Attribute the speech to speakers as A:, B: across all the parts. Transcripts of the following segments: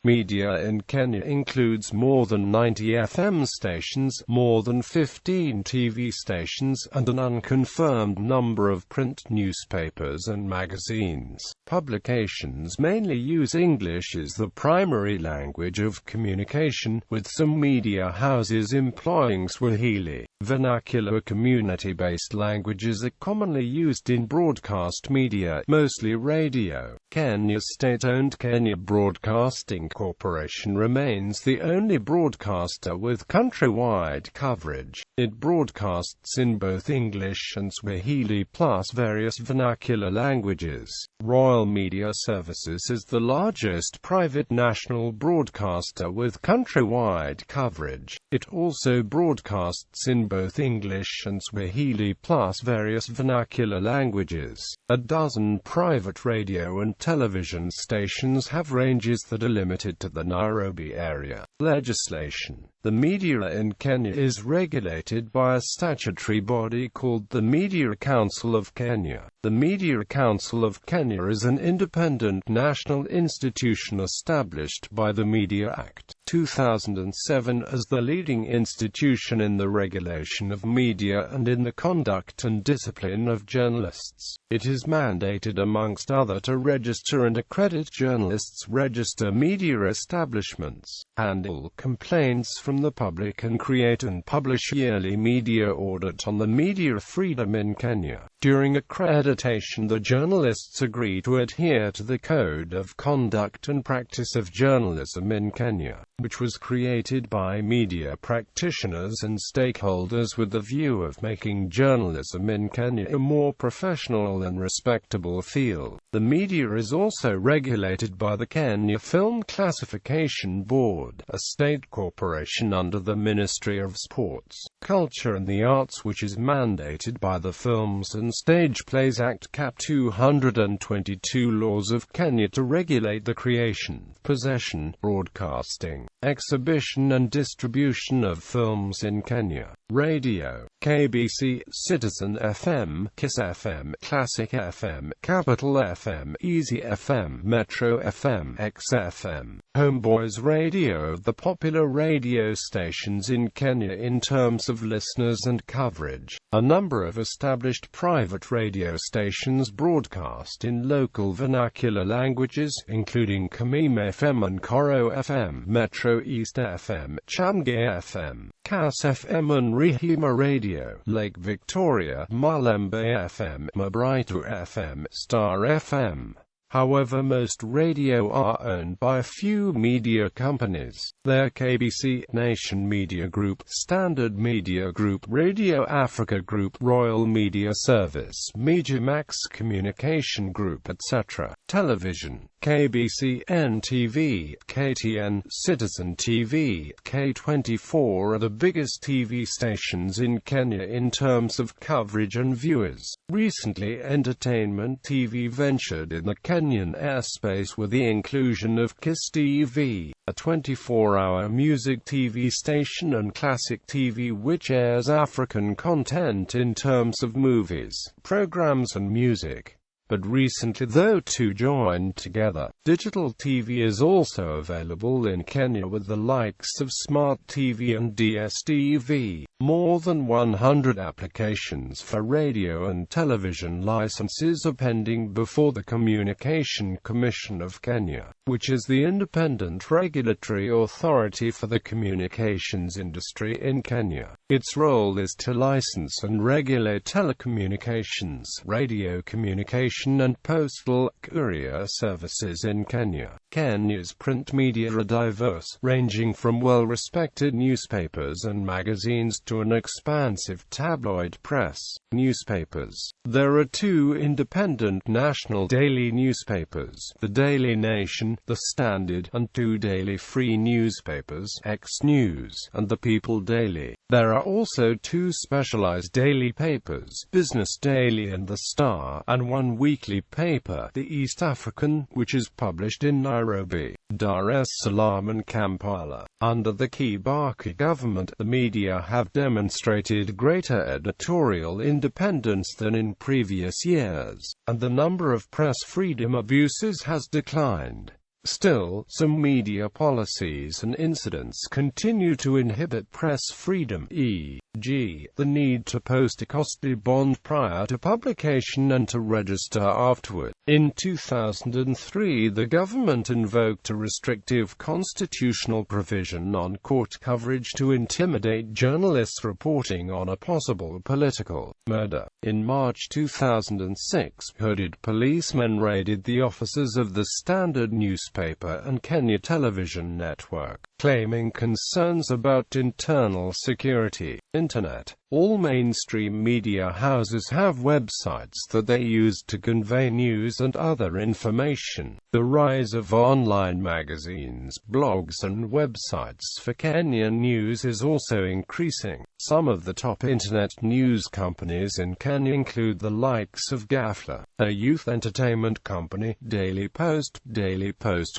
A: Media in Kenya includes more than 90 FM stations, more than 15 TV stations, and an unconfirmed number of print newspapers and magazines. Publications mainly use English as the primary language of communication, with some media houses employing Swahili-Vernacular. Community-based languages are commonly used in broadcast media, mostly radio. Kenya's state-owned Kenya Broadcasting Corporation remains the only broadcaster with countrywide coverage. It broadcasts in both English and Swahili plus various vernacular languages. Royal Media Services is the largest private national broadcaster with countrywide coverage. It also broadcasts in both English and Swahili plus various vernacular languages. A dozen private radio and television stations have ranges that are limited to the Nairobi area. Legislation. The media in Kenya is regulated by a statutory body called the Media Council of Kenya. The Media Council of Kenya is an independent national institution established by the Media Act 2007 as the leading institution in the regulation of media and in the conduct and discipline of journalists. It is mandated amongst other to register and accredit journalists, register media establishments, handle complaints from the public, and create and publish yearly media audit on the media freedom in Kenya. During accreditation, the journalists agree to adhere to the Code of Conduct and Practice of Journalism in Kenya, which was created by media practitioners and stakeholders with the view of making journalism in Kenya a more professional and respectable field. The media is also regulated by the Kenya Film Classification Board, a state corporation under the Ministry of Sports, Culture and the Arts, which is mandated by the Films and Stage Plays Act Cap 222 laws of Kenya to regulate the creation, possession, broadcasting, exhibition and distribution of films in Kenya. Radio. KBC, Citizen FM, Kiss FM, Classic FM, Capital FM, Easy FM, Metro FM, XFM. Homeboys Radio. The popular radio stations in Kenya in terms of listeners and coverage. A number of established private radio stations broadcast in local vernacular languages, including Kameme FM and Koro FM, Metro East FM, Chamge FM, Kass FM and Rihima Radio, Lake Victoria, Malembe FM, Mabrightu FM, Star FM. However, most radio are owned by a few media companies. They are KBC, Nation Media Group, Standard Media Group, Radio Africa Group, Royal Media Service, Mediamax Communication Group, etc. Television. KBC, NTV, KTN, Citizen TV, K24 are the biggest TV stations in Kenya in terms of coverage and viewers. Recently, Entertainment TV ventured in the Kenyan airspace with the inclusion of Kiss TV, a 24-hour music TV station, and Classic TV, which airs African content in terms of movies, programs and music. But recently the two joined together. Digital TV is also available in Kenya with the likes of Smart TV and DSTV. More than 100 applications for radio and television licenses are pending before the Communication Commission of Kenya, which is the independent regulatory authority for the communications industry in Kenya. Its role is to license and regulate telecommunications, radio communication and postal courier services in Kenya. Kenya's print media are diverse, ranging from well-respected newspapers and magazines to an expansive tabloid press. Newspapers. There are two independent national daily newspapers, the Daily Nation, the Standard, and two daily free newspapers, X News, and the People Daily. There are also two specialized daily papers, Business Daily and The Star, and one weekly paper, The East African, which is published in Nairobi, Dar es Salaam and Kampala. Under the Kibaki government, the media have demonstrated greater editorial independence than in previous years, and the number of press freedom abuses has declined. Still, some media policies and incidents continue to inhibit press freedom, e.g., the need to post a costly bond prior to publication and to register afterward. In 2003, the government invoked a restrictive constitutional provision on court coverage to intimidate journalists reporting on a possible political murder. In March 2006, hooded policemen raided the offices of the Standard newspaper and Kenya television network, claiming concerns about internal security. Internet. All mainstream media houses have websites that they use to convey news and other information. The rise of online magazines, blogs and websites for Kenyan news is also increasing. Some of the top internet news companies in Kenya include the likes of Ghafla, a youth entertainment company, Daily Post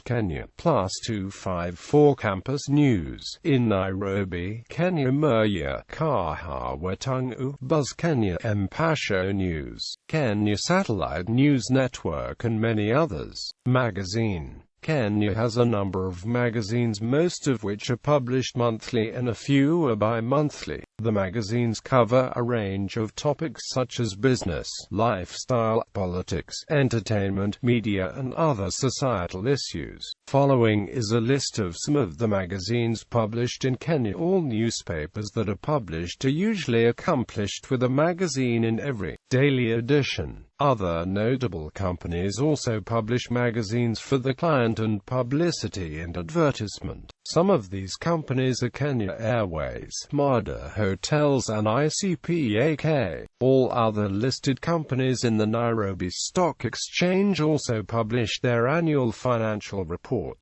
A: Kenya, Plus 254 Campus News in Nairobi, Kenya, Murya, Kahawa Wetangu, Buzz Kenya, Mpasho News, Kenya Satellite News Network and many others. Magazine. Kenya has a number of magazines, most of which are published monthly and a few are bi-monthly. The magazines cover a range of topics such as business, lifestyle, politics, entertainment, media and other societal issues. Following is a list of some of the magazines published in Kenya. All newspapers that are published are usually accompanied with a magazine in every daily edition. Other notable companies also publish magazines for the client and publicity and advertisement. Some of these companies are Kenya Airways, Mada Hotels and ICPAK. All other listed companies in the Nairobi Stock Exchange also publish their annual financial report.